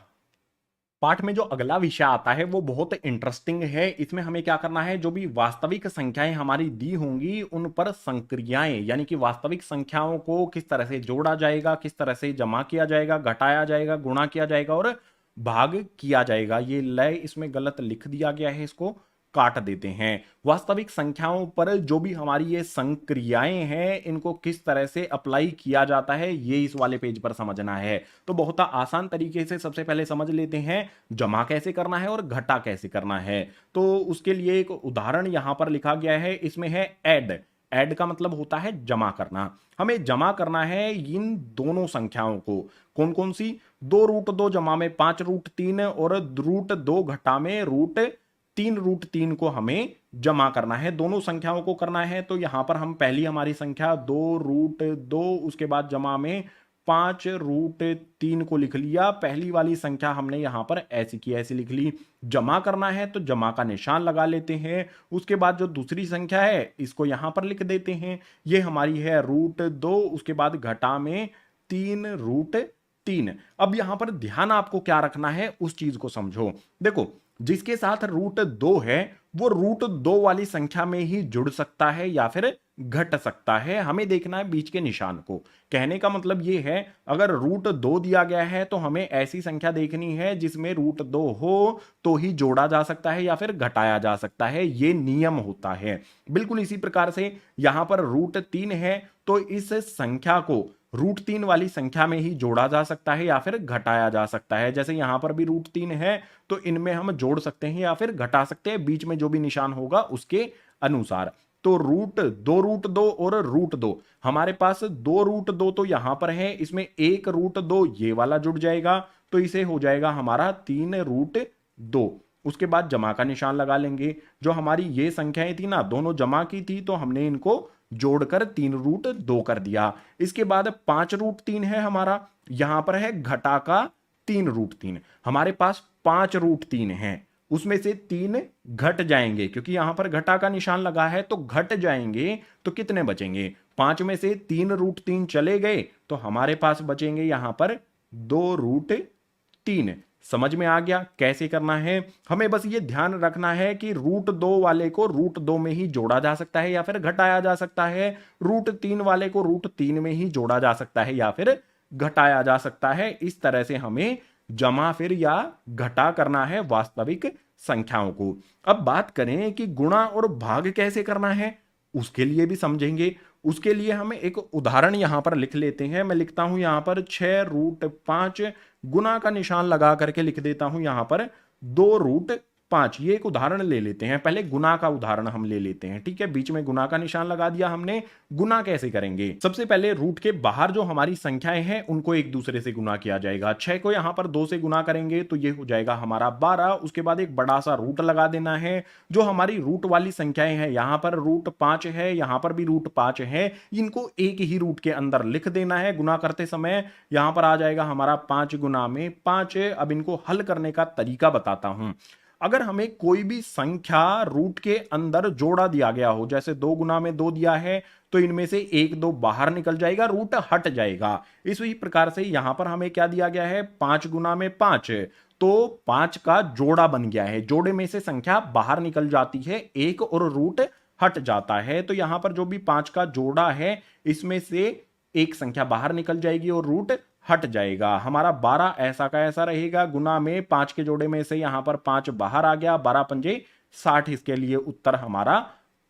पाठ में जो अगला विषय आता है वो बहुत इंटरेस्टिंग है। इसमें हमें क्या करना है, जो भी वास्तविक संख्याएं हमारी दी होंगी उन पर संक्रियाएं, यानी कि वास्तविक संख्याओं को किस तरह से जोड़ा जाएगा, किस तरह से जमा किया जाएगा, घटाया जाएगा, गुणा किया जाएगा और भाग किया जाएगा। ये लय इसमें गलत लिख दिया गया है, इसको काट देते हैं। वास्तविक संख्याओं पर जो भी हमारी ये संक्रियाएं हैं इनको किस तरह से अप्लाई किया जाता है ये इस वाले पेज पर समझना है। तो बहुत आसान तरीके से सबसे पहले समझ लेते हैं जमा कैसे करना है और घटा कैसे करना है। तो उसके लिए एक उदाहरण यहां पर लिखा गया है, इसमें है ऐड। ऐड का मतलब होता है जमा करना। हमें जमा करना है इन दोनों संख्याओं को, कौन कौन सी, 2√2 जमा में 5√3 और √2 घटा में √3 को हमें जमा करना है, दोनों संख्याओं को करना है। तो यहां पर हम पहली हमारी संख्या 2√2, उसके बाद जमा में 5√3 को लिख लिया। पहली वाली संख्या हमने यहां पर ऐसी की ऐसी लिख ली। जमा करना है तो जमा का निशान लगा लेते हैं। उसके बाद जो दूसरी संख्या है इसको यहां पर लिख देते हैं, ये हमारी है √2, उसके बाद घटा में 3√3। अब यहां पर ध्यान आपको क्या रखना है उस चीज को समझो। देखो जिसके साथ √2 है वो √2 वाली संख्या में ही जुड़ सकता है या फिर घट सकता है। हमें देखना है बीच के निशान को। कहने का मतलब ये है, अगर √2 दिया गया है तो हमें ऐसी संख्या देखनी है जिसमें √2 हो तो ही जोड़ा जा सकता है या फिर घटाया जा सकता है, ये नियम होता है। बिल्कुल इसी प्रकार से यहां पर √3 है तो इस संख्या को √3 वाली संख्या में ही जोड़ा जा सकता है या फिर घटाया जा सकता है। जैसे यहां पर भी √3 है तो इनमें हम जोड़ सकते हैं या फिर घटा सकते हैं, बीच में जो भी निशान होगा उसके अनुसार। तो √2 और √2, हमारे पास 2√2 तो यहां पर है, इसमें 1√2 ये वाला जुड़ जाएगा तो इसे हो जाएगा हमारा 3√2। उसके बाद जमा का निशान लगा लेंगे। जो हमारी ये संख्याएं थी ना, दोनों जमा की थी तो हमने इनको जोड़कर 3√2 कर दिया। इसके बाद 5√3 है हमारा, यहां पर है घटा का 3√3। हमारे पास 5√3 है, उसमें से 3 घट जाएंगे क्योंकि यहां पर घटा का निशान लगा है तो घट जाएंगे। तो कितने बचेंगे, 5 में से 3√3 चले गए तो हमारे पास बचेंगे यहां पर 2√3। समझ में आ गया कैसे करना है। हमें बस ये ध्यान रखना है कि √2 वाले को √2 में ही जोड़ा जा सकता है या फिर घटाया जा सकता है, √3 वाले को √3 में ही जोड़ा जा सकता है या फिर घटाया जा सकता है। इस तरह से हमें जमा फिर या घटा करना है वास्तविक संख्याओं को। अब बात करें कि गुणा और भाग कैसे करना है, उसके लिए भी समझेंगे। उसके लिए हम एक उदाहरण यहां पर लिख लेते हैं। मैं लिखता हूं यहां पर 6√5, गुना का निशान लगा करके लिख देता हूं यहां पर 2√5। ये एक उदाहरण ले लेते हैं, पहले गुना का उदाहरण हम ले लेते हैं, ठीक है। बीच में गुना का निशान लगा दिया हमने। गुना कैसे करेंगे, सबसे पहले रूट के बाहर जो हमारी संख्याएं हैं उनको एक दूसरे से गुना किया जाएगा। 6 को यहां पर 2 से गुना करेंगे तो ये हो जाएगा हमारा 12। उसके बाद एक बड़ा सा रूट लगा देना है। जो हमारी रूट वाली संख्याएं हैं, यहां पर √5 है, यहां पर भी √5 है, इनको एक ही रूट के अंदर लिख देना है गुना करते समय। यहां पर आ जाएगा हमारा 5 गुना में 5। अब इनको हल करने का तरीका बताता हूं। अगर हमें कोई भी संख्या रूट के अंदर जोड़ा दिया गया हो, जैसे 2 गुना में 2 दिया है तो इनमें से 1 2 बाहर निकल जाएगा, रूट हट जाएगा। इसी प्रकार से यहां पर हमें क्या दिया गया है, 5 गुना में 5, तो 5 का जोड़ा बन गया है। जोड़े में से संख्या बाहर निकल जाती है 1 और रूट हट जाता है। तो यहां पर जो भी 5 का जोड़ा है इसमें से एक संख्या बाहर निकल जाएगी और रूट हट जाएगा। हमारा 12 ऐसा का ऐसा रहेगा, गुना में 5 के जोड़े में से यहां पर 5 बाहर आ गया, 12 पंजे 60, इसके लिए उत्तर हमारा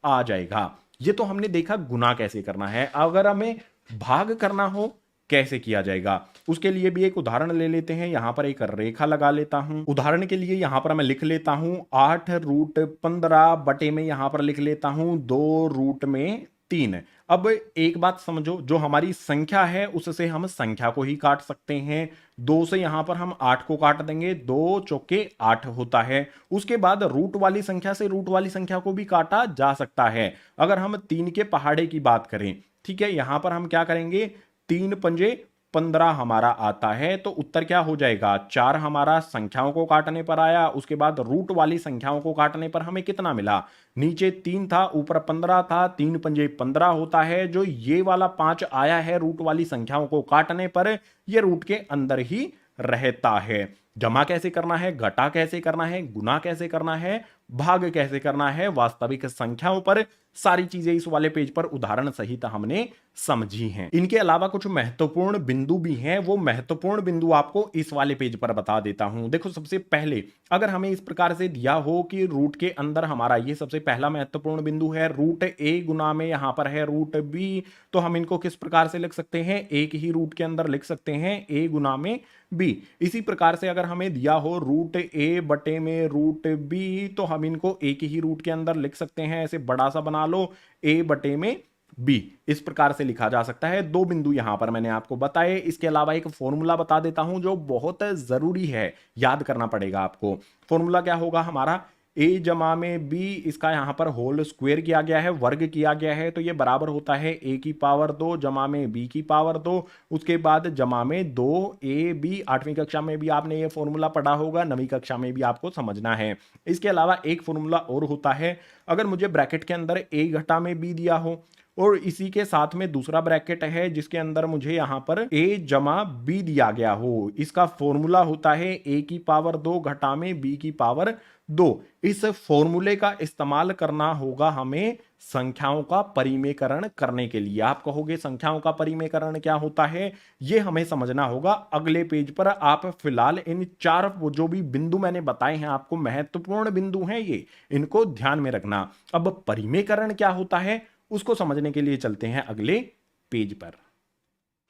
आ जाएगा। ये तो हमने देखा गुना कैसे करना है। अगर हमें भाग करना हो कैसे किया जाएगा, उसके लिए भी एक उदाहरण ले लेते हैं। यहां पर एक रेखा लगा लेता हूं। उदाहरण के लिए यहां पर मैं लिख लेता हूं 8 रूट 15 बटे में यहां पर लिख लेता हूं 2 रूट में 3। अब एक बात समझो, जो हमारी संख्या है उससे हम संख्या को ही काट सकते हैं। 2 से यहां पर हम 8 को काट देंगे, 2 चौके 8 होता है। उसके बाद रूट वाली संख्या से रूट वाली संख्या को भी काटा जा सकता है। अगर हम 3 के पहाड़े की बात करें, ठीक है, यहां पर हम क्या करेंगे, 3 पंजे 15 हमारा आता है, तो उत्तर क्या हो जाएगा, 4 हमारा संख्याओं को काटने पर आया। उसके बाद रूट वाली संख्याओं को काटने पर हमें कितना मिला, नीचे 3 था ऊपर 15 था, 3 पंजे 15 होता है। जो ये वाला 5 आया है रूट वाली संख्याओं को काटने पर, ये रूट के अंदर ही रहता है। जमा कैसे करना है, घटा कैसे करना है, गुना कैसे करना है, भाग कैसे करना है, वास्तविक संख्याओं पर, सारी चीजें इस वाले पेज पर उदाहरण सहित हमने समझी हैं। इनके अलावा कुछ महत्वपूर्ण बिंदु भी हैं, वो महत्वपूर्ण बिंदु आपको इस वाले पेज पर बता देता हूं। देखो, सबसे पहले अगर हमें इस प्रकार से दिया हो कि रूट के अंदर हमारा, ये सबसे पहला महत्वपूर्ण बिंदु है, रूट ए गुना में यहां पर है रूट बी, तो हम इनको किस प्रकार से लिख सकते हैं, एक ही रूट के अंदर लिख सकते हैं, ए गुना में बी। इसी प्रकार से अगर हमें दिया हो रूट ए बटे में रूट बी, तो हम इनको एक ही रूट के अंदर लिख सकते हैं, ऐसे बड़ा सा बना लो, ए बटे में बी। इस प्रकार से लिखा जा सकता है। 2 बिंदु यहां पर मैंने आपको बताए। इसके अलावा एक फॉर्मूला बता देता हूं जो बहुत जरूरी है, याद करना पड़ेगा आपको। फॉर्मूला क्या होगा हमारा, ए जमा में बी, इसका यहां पर होल स्क्वायर किया गया है, वर्ग किया गया है, तो ये बराबर होता है ए की पावर 2 जमा में बी की पावर 2, उसके बाद जमा में 2 ए बी। 8वीं कक्षा में भी आपने ये फॉर्मूला पढ़ा होगा, 9वीं कक्षा में भी आपको समझना है। इसके अलावा एक फॉर्मूला और होता है, अगर मुझे ब्रैकेट के अंदर ए घटा में बी दिया हो और इसी के साथ में दूसरा ब्रैकेट है जिसके अंदर मुझे यहां पर a जमा बी दिया गया हो, इसका फॉर्मूला होता है a की पावर 2 घटा में b की पावर 2। इस फॉर्मूले का इस्तेमाल करना होगा हमें संख्याओं का परिमेयकरण करने के लिए। आप कहोगे संख्याओं का परिमेयकरण क्या होता है, ये हमें समझना होगा अगले पेज पर। आप फिलहाल इन 4 जो भी बिंदु मैंने बताए हैं आपको, महत्वपूर्ण बिंदु हैं ये, इनको ध्यान में रखना। अब परिमेयकरण क्या होता है उसको समझने के लिए चलते हैं अगले पेज पर।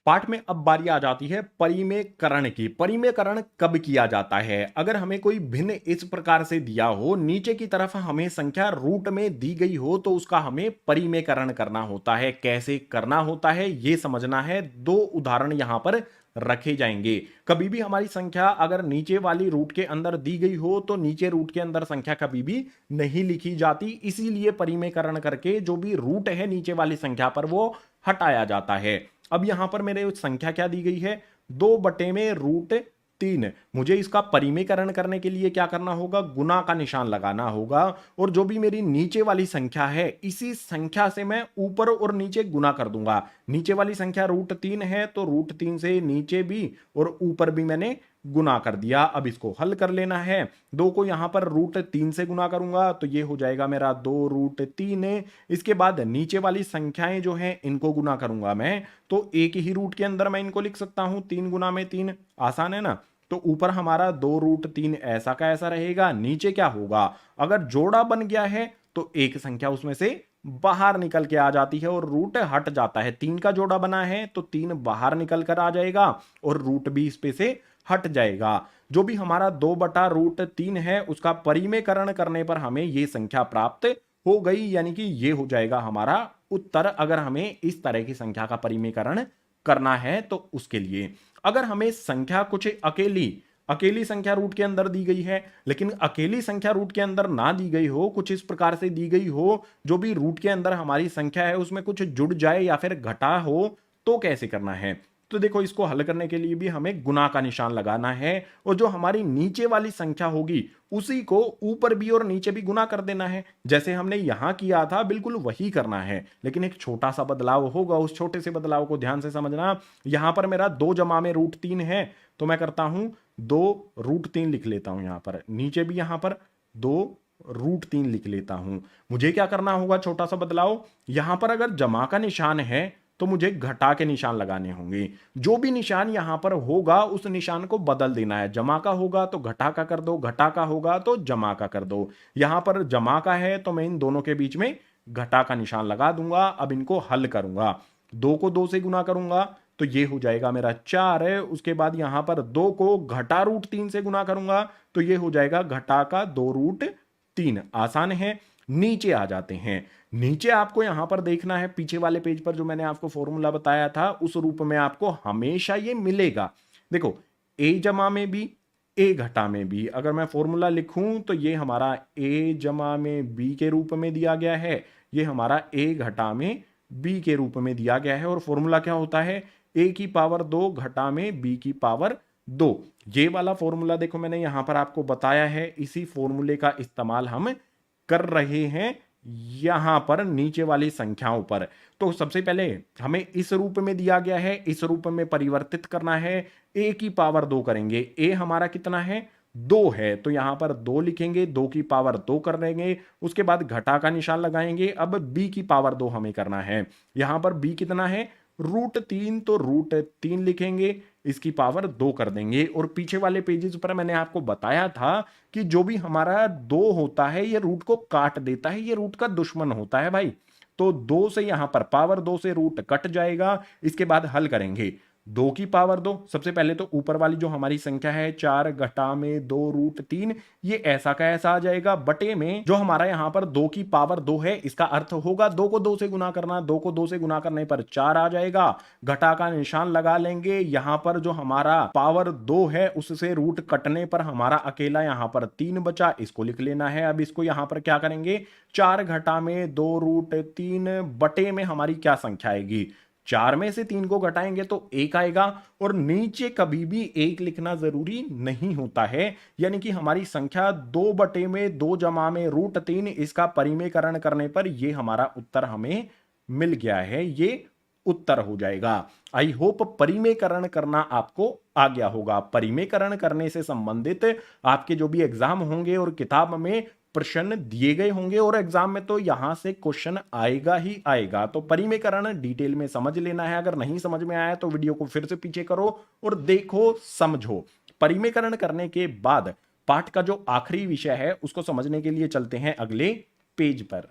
पाठ में अब बारी आ जाती है परिमेयकरण की। परिमेयकरण कब किया जाता है, अगर हमें कोई भिन्न इस प्रकार से दिया हो, नीचे की तरफ हमें संख्या रूट में दी गई हो, तो उसका हमें परिमेयकरण करना होता है। कैसे करना होता है ये समझना है। 2 उदाहरण यहां पर रखे जाएंगे। कभी भी हमारी संख्या अगर नीचे वाली रूट के अंदर दी गई हो तो नीचे रूट के अंदर संख्या कभी भी नहीं लिखी जाती, इसीलिए परिमेयकरण करके जो भी रूट है नीचे वाली संख्या पर वो हटाया जाता है। अब यहां पर मेरे संख्या क्या दी गई है, 2 बटे में रूट 3। मुझे इसका परिमेयकरण करने के लिए क्या करना होगा, गुना का निशान लगाना होगा, और जो भी मेरी नीचे वाली संख्या है इसी संख्या से मैं ऊपर और नीचे गुना कर दूंगा। नीचे वाली संख्या रूट 3 है तो रूट 3 से नीचे भी और ऊपर भी मैंने गुना कर दिया। अब इसको हल कर लेना है। 2 को यहां पर रूट 3 से गुना करूंगा तो ये हो जाएगा मेरा 2 रूट 3। इसके बाद नीचे वाली संख्याएं जो हैं इनको गुना करूंगा मैं, तो एक ही रूट के अंदर मैं इनको लिख सकता हूं, 3 गुना में 3, आसान है ना। तो ऊपर हमारा 2 रूट 3 ऐसा का ऐसा रहेगा। नीचे क्या होगा, अगर जोड़ा बन गया है तो एक संख्या उसमें से बाहर निकल के आ जाती है और रूट हट जाता है। 3 का जोड़ा बना है तो 3 बाहर निकल कर आ जाएगा और रूट भी इस पे से हट जाएगा। जो भी हमारा 2 बटा रूट 3 है उसका परिमेयकरण करने पर हमें ये संख्या प्राप्त हो गई, यानी कि ये हो जाएगा हमारा उत्तर। अगर हमें इस तरह की संख्या का परिमेयकरण करना है तो उसके लिए, अगर हमें संख्या कुछ अकेली संख्या रूट के अंदर दी गई है, लेकिन अकेली संख्या रूट के अंदर ना दी गई हो, कुछ इस प्रकार से दी गई हो जो भी रूट के अंदर हमारी संख्या है उसमें कुछ जुड़ जाए या फिर घटा हो, तो कैसे करना है। तो देखो इसको हल करने के लिए भी हमें गुना का निशान लगाना है और जो हमारी नीचे वाली संख्या होगी उसी को ऊपर भी और नीचे भी गुना कर देना है। जैसे हमने यहां किया था बिल्कुल वही करना है, लेकिन एक छोटा सा बदलाव होगा। उस छोटे से बदलाव को ध्यान से समझना। यहां पर मेरा 2 जमा में √3 है, तो मैं करता हूं 2 √3 लिख लेता हूं। यहां पर नीचे भी यहां पर 2 √3 लिख लेता हूं। मुझे क्या करना होगा, छोटा सा बदलाव, यहां पर अगर जमा का निशान है तो मुझे घटा के निशान लगाने होंगे। जो भी निशान यहां पर होगा उस निशान को बदल देना है। जमा का होगा तो घटा का कर दो, घटा का होगा तो जमा का कर दो। यहां पर जमा का है तो मैं इन दोनों के बीच में घटा का निशान लगा दूंगा। अब इनको हल करूंगा, 2 को 2 से गुना करूंगा तो ये हो जाएगा मेरा 4 है। उसके बाद यहां पर 2 को घटा √3 से गुना करूंगा तो ये हो जाएगा घटा का 2 √3। आसान है। नीचे आ जाते हैं। नीचे आपको यहां पर देखना है, पीछे वाले पेज पर जो मैंने आपको फॉर्मूला बताया था उस रूप में आपको हमेशा ये मिलेगा। देखो a जमा में भी a घटा में भी अगर मैं फॉर्मूला लिखूं तो ये हमारा a जमा में b के रूप में दिया गया है, ये हमारा a घटा में b के रूप में दिया गया है। और फॉर्मूला क्या होता है, a की पावर 2 घटा में b की पावर 2। ये वाला फॉर्मूला देखो मैंने यहां पर आपको बताया है, इसी फॉर्मूले का इस्तेमाल हम कर रहे हैं यहां पर नीचे वाली संख्याओं पर। तो सबसे पहले हमें इस रूप में दिया गया है, इस रूप में परिवर्तित करना है। a की पावर 2 करेंगे, a हमारा कितना है 2 है, तो यहां पर 2 लिखेंगे, 2 की पावर 2 कर देंगे। उसके बाद घटा का निशान लगाएंगे। अब b की पावर 2 हमें करना है। यहां पर b कितना है √3, तो √3 लिखेंगे, इसकी पावर 2 कर देंगे। और पीछे वाले पेजेस पर मैंने आपको बताया था कि जो भी हमारा 2 होता है ये रूट को काट देता है, ये रूट का दुश्मन होता है भाई। तो 2 से यहां पर पावर 2 से रूट कट जाएगा। इसके बाद हल करेंगे, 2 की पावर 2। सबसे पहले तो ऊपर वाली जो हमारी संख्या है 4 घटा में 2 √3, ये ऐसा का ऐसा आ जाएगा। बटे में जो हमारा यहां पर 2 की पावर 2 है, इसका अर्थ होगा 2 को 2 से गुना करना। 2 को 2 से गुना करने पर 4 आ जाएगा। घटा का निशान लगा लेंगे। यहां पर जो हमारा पावर 2 है उससे रूट कटने पर हमारा अकेला यहां पर 3 बचा, इसको लिख लेना है। अब इसको यहां पर क्या करेंगे, 4 घटा में 2 √3 बटे में हमारी क्या संख्या आएगी, 4 में से 3 को घटाएंगे तो 1 आएगा। और नीचे कभी भी 1 लिखना जरूरी नहीं होता है, यानी कि हमारी संख्या 2 बटे में 2 जमा में √3, इसका परिमेयकरण करने पर ये हमारा उत्तर हमें मिल गया है। ये उत्तर हो जाएगा। आई होप परिमेयकरण करना आपको आ गया होगा। परिमेयकरण करने से संबंधित आपके जो भी एग्जाम होंगे और किताब में प्रश्न दिए गए होंगे और एग्जाम में तो यहां से क्वेश्चन आएगा ही आएगा। तो परिमेयकरण डिटेल में समझ लेना है। अगर नहीं समझ में आया तो वीडियो को फिर से पीछे करो और देखो, समझो। परिमेयकरण करने के बाद पाठ का जो आखिरी विषय है उसको समझने के लिए चलते हैं अगले पेज पर।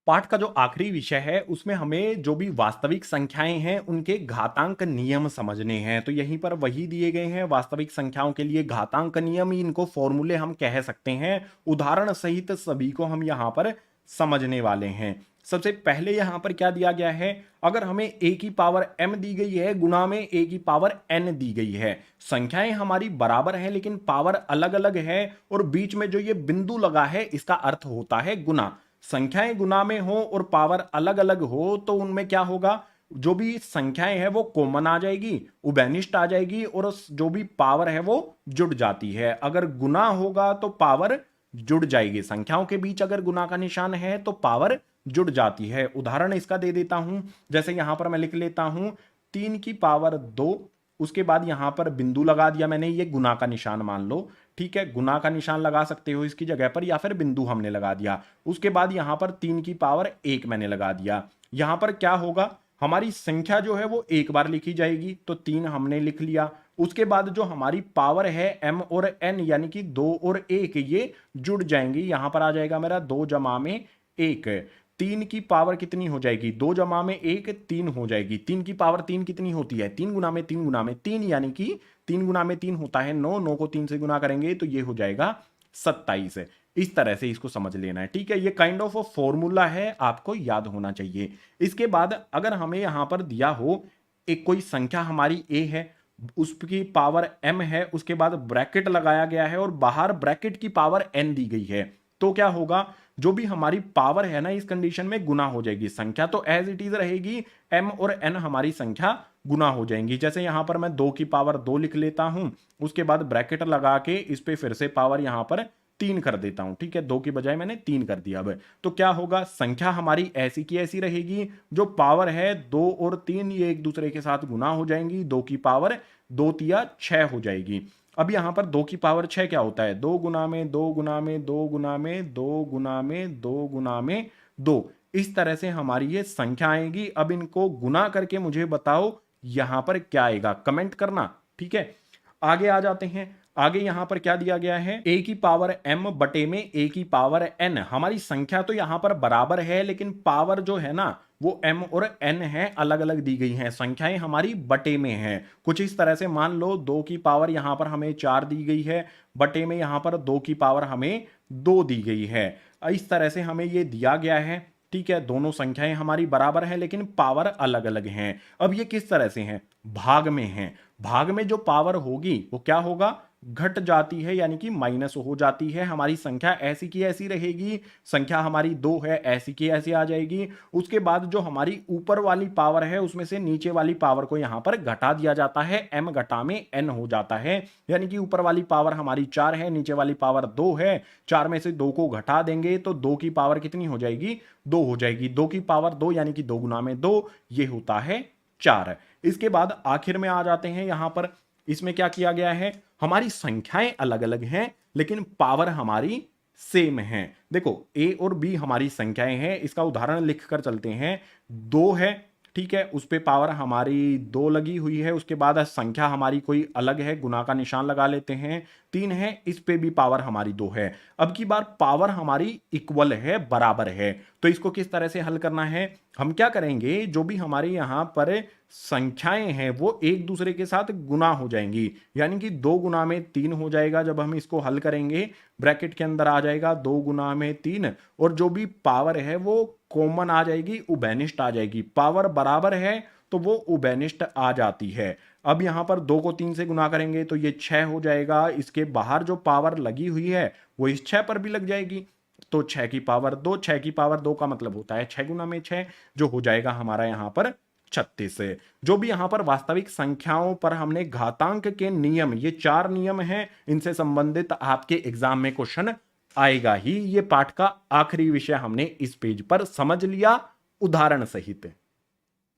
पाठ का जो आखिरी विषय है उसमें हमें जो भी वास्तविक संख्याएं हैं उनके घातांक नियम समझने हैं। तो यहीं पर वही दिए गए हैं वास्तविक संख्याओं के लिए घातांक नियम, इनको फॉर्मूले हम कह सकते हैं। उदाहरण सहित सभी को हम यहां पर समझने वाले हैं। सबसे पहले यहां पर क्या दिया गया है, अगर हमें a की पावर m दी गई है गुना में a की पावर n दी गई है, संख्याएं हमारी बराबर हैं लेकिन पावर अलग अलग है और बीच में जो ये बिंदु लगा है इसका अर्थ होता है गुना। संख्याएं गुना में हो और पावर अलग अलग हो तो उनमें क्या होगा, जो भी संख्याएं हैं वो कॉमन आ जाएगी, उभयनिष्ठ आ जाएगी और जो भी पावर है वो जुड़ जाती है। अगर गुना होगा तो पावर जुड़ जाएगी। संख्याओं के बीच अगर गुना का निशान है तो पावर जुड़ जाती है। उदाहरण इसका दे देता हूं, जैसे यहां पर मैं लिख लेता हूं 3 की पावर 2, उसके बाद यहां पर बिंदु लगा दिया मैंने, ये गुना का निशान मान लो, ठीक है। गुना का निशान लगा सकते हो इसकी जगह पर या फिर बिंदु हमने लगा दिया। उसके बाद यहां पर 3 की पावर 1 मैंने लगा दिया। यहां पर क्या होगा, हमारी संख्या जो है वो एक बार लिखी जाएगी, तो 3 हमने लिख लिया। उसके बाद जो हमारी पावर है m और n यानी कि 2 और 1 ये जुड़ जाएंगी। यहां पर आ जाएगा मेरा 2 जमा में 1। 3 की पावर कितनी हो जाएगी, 2 जमा में 1 3 हो जाएगी। 3 की पावर 3 कितनी होती है, 3 गुना में 3 गुना में 3, यानी कि 3 गुना में 3 होता है 9। 9 को 3 से गुना करेंगे तो ये हो जाएगा 27। इस तरह से इसको समझ लेना है, ठीक है। ये काइंड ऑफ फॉर्मूला है, आपको याद होना चाहिए। इसके बाद अगर हमें यहां पर दिया हो एक कोई संख्या हमारी a है, उसकी पावर m है, उसके बाद ब्रैकेट लगाया गया है और बाहर ब्रैकेट की पावर n दी गई है, तो क्या होगा, जो भी हमारी पावर है ना इस कंडीशन में गुना हो जाएगी, संख्या तो एज इट इज रहेगी, m और n हमारी संख्या गुना हो जाएंगी। जैसे यहां पर मैं 2 की पावर 2 लिख लेता हूं, उसके बाद ब्रैकेट लगा के इस पे फिर से पावर यहां पर 3 कर देता हूं, ठीक है, 2 की बजाय मैंने 3 कर दिया। अब तो क्या होगा, संख्या हमारी ऐसी की ऐसी रहेगी, जो पावर है 2 और 3 ये एक दूसरे के साथ गुना हो जाएंगी, 2 की पावर 2 तिया 6 हो जाएगी। अब यहां पर 2 की पावर 6 क्या होता है, 2 गुना में 2 गुना में 2 गुना में 2 गुना में 2 गुना में 2, इस तरह से हमारी ये संख्या आएगी। अब इनको गुना करके मुझे बताओ यहां पर क्या आएगा, कमेंट करना, ठीक है। आगे आ जाते हैं, आगे यहां पर क्या दिया गया है, a की पावर m बटे में a की पावर n। हमारी संख्या तो यहां पर बराबर है, लेकिन पावर जो है ना वो m और n है, अलग अलग दी गई हैं, संख्याएं हमारी बटे में हैं। कुछ इस तरह से मान लो 2 की पावर यहां पर हमें 4 दी गई है, बटे में यहां पर 2 की पावर हमें 2 दी गई है। इस तरह से हमें ये दिया गया है, ठीक है, दोनों संख्याएं हमारी बराबर हैं लेकिन पावर अलग अलग हैं। अब ये किस तरह से हैं, भाग में हैं। भाग में जो पावर होगी वो क्या होगा, घट जाती है, यानी कि माइनस हो जाती है। हमारी संख्या ऐसी की ऐसी रहेगी, संख्या हमारी 2 है, ऐसी की ऐसी आ जाएगी। उसके बाद जो हमारी ऊपर वाली पावर है उसमें से नीचे वाली पावर को यहां पर घटा दिया जाता है, m घटा में n हो जाता है, यानी कि ऊपर वाली पावर हमारी 4 है, नीचे वाली पावर 2 है, 4 में से 2 को घटा देंगे तो 2 की पावर कितनी हो जाएगी, 2 हो जाएगी। 2 की पावर 2 यानी कि 2 गुना में 2, ये होता है 4। इसके बाद आखिर में आ जाते हैं, यहां पर इसमें क्या किया गया है, हमारी संख्याएं अलग अलग हैं लेकिन पावर हमारी सेम है। देखो a और b हमारी संख्याएं हैं, इसका उदाहरण लिखकर चलते हैं। 2 है, ठीक है, उस पे पावर हमारी 2 लगी हुई है, उसके बाद संख्या हमारी कोई अलग है, गुना का निशान लगा लेते हैं। 3 है, इस पे भी पावर हमारी 2 है। अब की बार पावर हमारी इक्वल है, बराबर है, तो इसको किस तरह से हल करना है, हम क्या करेंगे, जो भी हमारे यहां पर संख्याएं हैं वो एक दूसरे के साथ गुना हो जाएंगी, यानी कि 2 गुना में 3 हो जाएगा। जब हम इसको हल करेंगे ब्रैकेट के अंदर आ जाएगा 2 गुना में 3, और जो भी पावर है वो कॉमन आ जाएगी, उभयनिष्ठ आ जाएगी। पावर बराबर है तो वो उभयनिष्ठ आ जाती है। अब यहां पर 2 को 3 से गुना करेंगे तो ये 6 हो जाएगा, इसके बाहर जो पावर लगी हुई है वो इस 6 पर भी लग जाएगी, तो 6 की पावर 2, 6 की पावर 2 का मतलब होता है 6 गुना में 6, जो हो जाएगा हमारा यहां पर 36। जो भी यहां पर वास्तविक संख्याओं पर हमने घातांक के नियम, ये 4 नियम हैं, इनसे संबंधित आपके एग्जाम में क्वेश्चन आएगा ही। ये पाठ का आखिरी विषय हमने इस पेज पर समझ लिया उदाहरण सहित।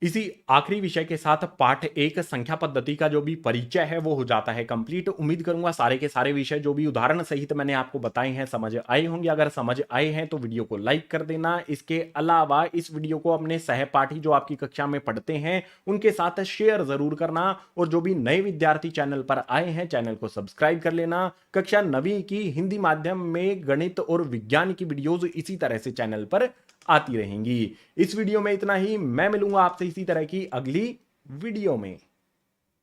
इसी आखिरी विषय के साथ पाठ 1 संख्या पद्धति का जो भी परिचय है वो हो जाता है कंप्लीट। उम्मीद करूंगा सारे के सारे विषय जो भी उदाहरण सहित मैंने आपको बताए हैं समझ आए होंगे। अगर समझ आए हैं तो वीडियो को लाइक कर देना। इसके अलावा इस वीडियो को अपने सहपाठी जो आपकी कक्षा में पढ़ते हैं उनके साथ शेयर जरूर करना, और जो भी नए विद्यार्थी चैनल पर आए हैं चैनल को सब्सक्राइब कर लेना। कक्षा 9वीं की हिंदी माध्यम में गणित और विज्ञान की वीडियोज इसी तरह से चैनल पर आती रहेंगी। इस वीडियो में इतना ही, मैं मिलूंगा आपसे इसी तरह की अगली वीडियो में।